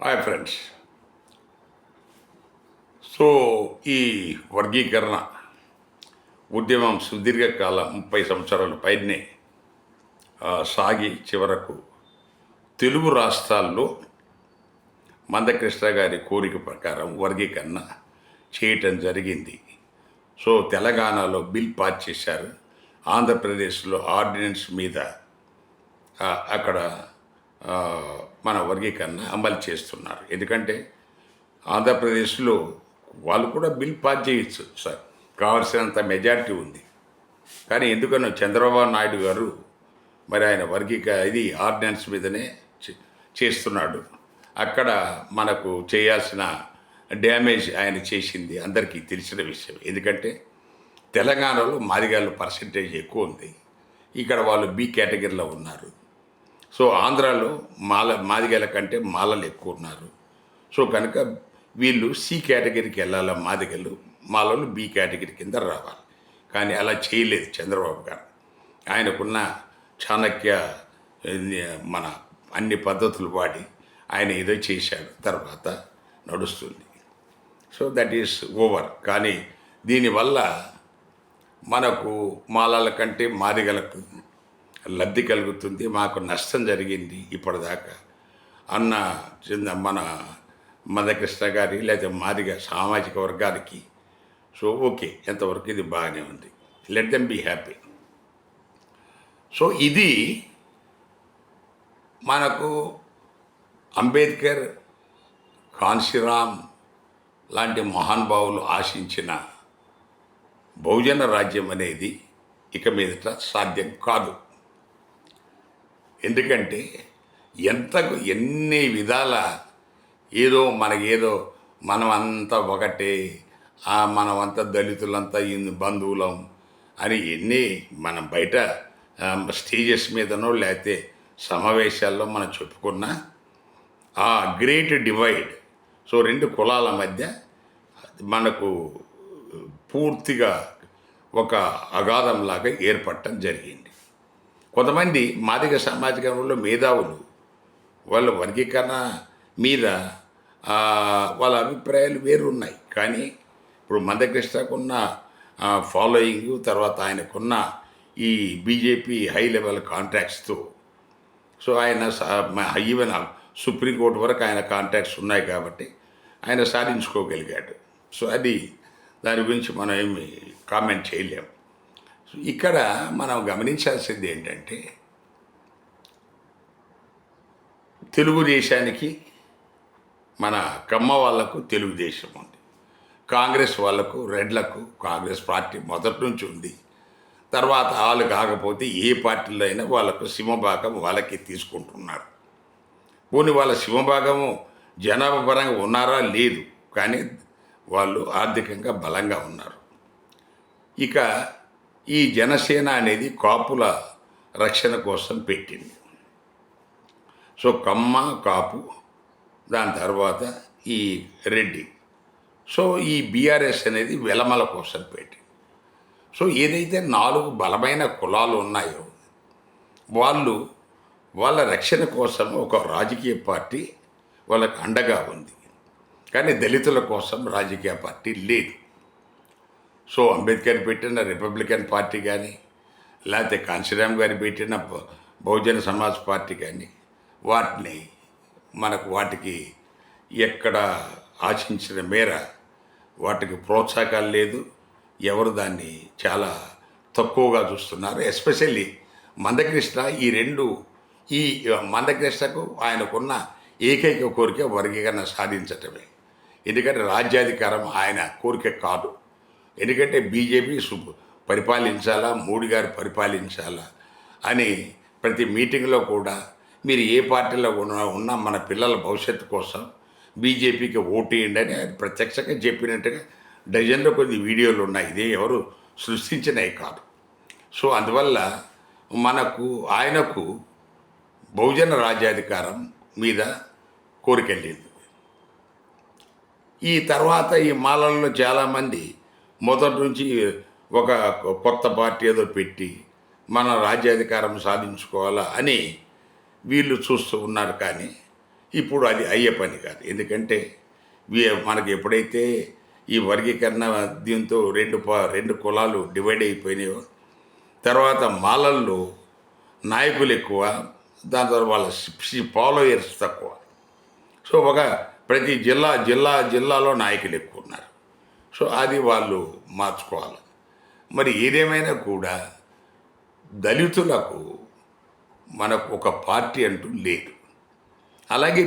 Hi friends. So ఈ వర్గీకరణ ఉద్యమం సుదీర్ఘకాలం 30 సంవత్సరాల పైనే సాగి చివరకు తెలుగు రాష్ట్రాల్లో మందకృష్ణ గారి కోరిక ప్రకారం వర్గీకరణ చేయటం జరిగింది. సో తెలంగాణలో బిల్ పాస్ చేశారు. ఆంధ్రప్రదేశ్లో ఆర్డినెన్స్ మీద అక్కడ మన వర్గీకరణ అమలు చేస్తున్నారు. ఎందుకంటే ఆంధ్రప్రదేశ్లో వాళ్ళు కూడా బిల్ పాస్ చేయొచ్చు సార్, కావాల్సినంత మెజార్టీ ఉంది. కానీ ఎందుకనో చంద్రబాబు నాయుడు గారు మరి ఆయన ఇది ఆర్డినెన్స్ మీదనే చేస్తున్నాడు. అక్కడ మనకు చేయాల్సిన డ్యామేజ్ ఆయన చేసింది అందరికీ తెలిసిన విషయం. ఎందుకంటే తెలంగాణలో మాదిగాళ్ళ పర్సంటేజ్ ఎక్కువ ఉంది, ఇక్కడ వాళ్ళు బి కేటగిరీలో ఉన్నారు. సో ఆంధ్రాలో మాదిగల కంటే మాలలు ఎక్కువ ఉన్నారు. సో కనుక వీళ్ళు సి కేటగిరీకి వెళ్ళాల, మాలలు బి కేటగిరీ కింద రావాలి. కానీ అలా చేయలేదు చంద్రబాబు గారు. ఆయనకున్న చాణక్య మన అన్ని పద్ధతులు వాడి ఆయన ఏదో చేశాడు, తర్వాత నడుస్తుంది. So that is over. కానీ దీనివల్ల మనకు మాలల కంటే మాదిగలకు లబ్ధి కలుగుతుంది, మాకు నష్టం జరిగింది ఇప్పటిదాకా అన్న మన మందకృష్ణ గారి లేదా మాదిగ సామాజిక వర్గానికి. సో ఓకే, ఎంతవరకు ఇది బాగానే ఉంది, let them be happy. So ఇది మనకు అంబేద్కర్, కాన్షీరామ్ లాంటి మహానుభావులు ఆశించిన బహుజన రాజ్యం అనేది ఇక మీదట సాధ్యం కాదు. ఎందుకంటే ఎన్ని విధాల ఏదో మనమంతా ఒకటే, మనమంతా దళితులంతా బంధువులం అని మనం బయట స్టేజెస్ మీదనో లేకపోతే సమావేశాల్లో మనం చెప్పుకున్న ఆ గ్రేట్ డివైడ్, సో రెండు కులాల మధ్య మనకు పూర్తిగా ఒక అగాధంలాగా ఏర్పడటం జరిగింది. కొంతమంది మాదిగ సామాజికంలో మేధావులు వాళ్ళ వర్గీకరణ మీద వాళ్ళ అభిప్రాయాలు వేరున్నాయి. కానీ ఇప్పుడు మందకృష్ణకున్న ఫాలోయింగ్, తర్వాత ఆయనకున్న ఈ బీజేపీ హై లెవెల్ కాంట్రాక్ట్స్తో, సో ఆయన ఈవెన్ సుప్రీంకోర్టు వరకు ఆయన కాంట్రాక్ట్స్ ఉన్నాయి కాబట్టి ఆయన సాధించుకోగలిగాడు. సో అది దాని గురించి మనం ఏమి కామెంట్ చేయలేము. ఇక్కడ మనం గమనించాల్సింది ఏంటంటే తెలుగుదేశానికి, మన కమ్మ వాళ్లకు తెలుగుదేశం ఉంది, కాంగ్రెస్ వాళ్లకు రెడ్లకు కాంగ్రెస్ పార్టీ మొదటి నుంచి ఉంది. తర్వాత వాళ్ళు కాకపోతే ఏ పార్టీలో అయినా వాళ్ళకు సింహభాగం వాళ్ళకి తీసుకుంటున్నారు. పోనీ వాళ్ళ సింహభాగము జనాభా పరంగా ఉన్నారా లేదు, కానీ వాళ్ళు ఆర్థికంగా బలంగా ఉన్నారు. ఇక ఈ జనసేన అనేది కాపుల రక్షణ కోసం పెట్టింది. సో కమ్మ, కాపు, దాని తర్వాత ఈ రెడ్డి, సో ఈ బీఆర్ఎస్ అనేది వెలమల కోసం పెట్టింది. సో ఏదైతే 4 బలమైన కులాలు ఉన్నాయో వాళ్ళ రక్షణ కోసం ఒక రాజకీయ పార్టీ వాళ్ళకు అండగా ఉంది. కానీ దళితుల కోసం రాజకీయ పార్టీ లేదు. సో అంబేద్కర్ పెట్టిన రిపబ్లికన్ పార్టీ కానీ, లేకపోతే కాన్షీరామ్ గారు పెట్టిన బహుజన సమాజ్ పార్టీ కానీ, వాటికి ఎక్కడ ఆశించిన మేర వాటికి ప్రోత్సాహకాలు లేదు. ఎవరు దాన్ని చాలా తక్కువగా చూస్తున్నారు. ఎస్పెషల్లీ మందకృష్ణ. ఈ మందకృష్ణకు ఆయనకున్న ఏకైక కోరిక వర్గీకరణ సాధించటమే. ఎందుకంటే రాజ్యాధికారం ఆయన కోరిక కాదు. ఎందుకంటే బీజేపీ పరిపాలించాలా, మోడీ గారు పరిపాలించాలా అని ప్రతి మీటింగ్లో కూడా మీరు ఏ పార్టీలో ఉన్నా మన పిల్లల భవిష్యత్తు కోసం బీజేపీకి ఓటేయండి అని ఆయన ప్రత్యక్షంగా చెప్పినట్టుగా డజన్లో కొన్ని వీడియోలు ఉన్నాయి. ఇదే ఎవరు సృష్టించినవి కాదు. సో అందువల్ల ఆయనకు బహుజన రాజ్యాధికారం మీద కోరికెళ్ళింది. ఈ తర్వాత ఈ మాలల్లో చాలామంది మొదటి నుంచి ఒక కొత్త పార్టీ ఏదో పెట్టి మన రాజ్యాధికారం సాధించుకోవాలా అని వీళ్ళు చూస్తూ ఉన్నారు. కానీ ఇప్పుడు అది అయ్యే పని కాదు. ఎందుకంటే మనకి ఎప్పుడైతే ఈ వర్గీకరణ దీంతో రెండు కులాలు డివైడ్ అయిపోయినాయో, తర్వాత మాలల్లో నాయకులు ఎక్కువ, దాని తర్వాత వాళ్ళ ఫాలోయర్స్ తక్కువ. సో ప్రతి జిల్లాలో నాయకులు ఎక్కువ ఉన్నారు. సో అది వాళ్ళు మార్చుకోవాలి. మరి ఏదేమైనా కూడా దళితులకు మనకు ఒక పార్టీ అంటూ లేదు. అలాగే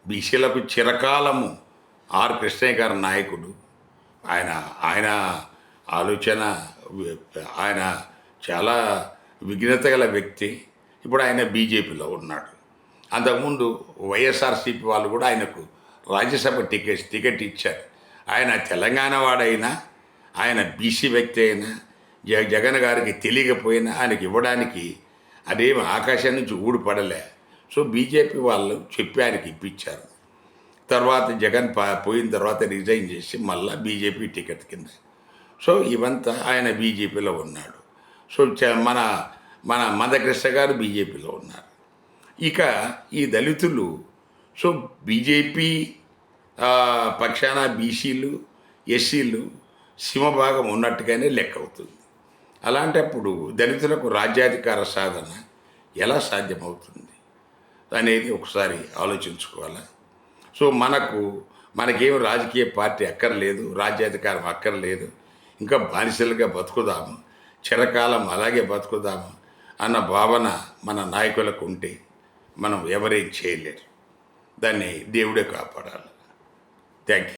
బీసీలకు చిరకాలము ఆర్ కృష్ణయ్య గారి నాయకుడు. ఆయన ఆలోచన, ఆయన చాలా విఘ్నత గల వ్యక్తి. ఇప్పుడు ఆయన బీజేపీలో ఉన్నాడు. అంతకుముందు వైఎస్ఆర్సీపీ వాళ్ళు కూడా ఆయనకు రాజ్యసభ టికెట్ ఇచ్చారు. ఆయన తెలంగాణ వాడైనా, ఆయన బీసీ వ్యక్తి అయినా, జగన్ గారికి తెలియకపోయినా ఆయనకి ఇవ్వడానికి అదేమి ఆకాశం నుంచి ఊడిపడలే. సో బీజేపీ వాళ్ళు చెప్పి ఆయనకి ఇప్పించారు. తర్వాత జగన్ పోయిన తర్వాత రిజైన్ చేసి మళ్ళీ బీజేపీ టికెట్ కింద. సో ఇవంతా ఆయన బీజేపీలో ఉన్నాడు. సో మన మందకృష్ణ గారు బీజేపీలో ఉన్నారు. ఇక ఈ దళితులు సో బీజేపీ పక్షాన బీసీలు, ఎస్సీలు సింహభాగం ఉన్నట్టుగానే లెక్క అవుతుంది. అలాంటప్పుడు దళితులకు రాజ్యాధికార సాధన ఎలా సాధ్యమవుతుంది అనేది ఒకసారి ఆలోచించుకోవాలి. సో మనకేం రాజకీయ పార్టీ అక్కర్లేదు, రాజ్యాధికారం అక్కర్లేదు, ఇంకా బానిసలుగా బతుకుదాము, చిరకాలం అలాగే బతుకుదాము అన్న భావన మన నాయకులకు ఉంటే మనం ఎవరేం చేయలేరు. దాన్ని దేవుడే కాపాడాలి. Thank you.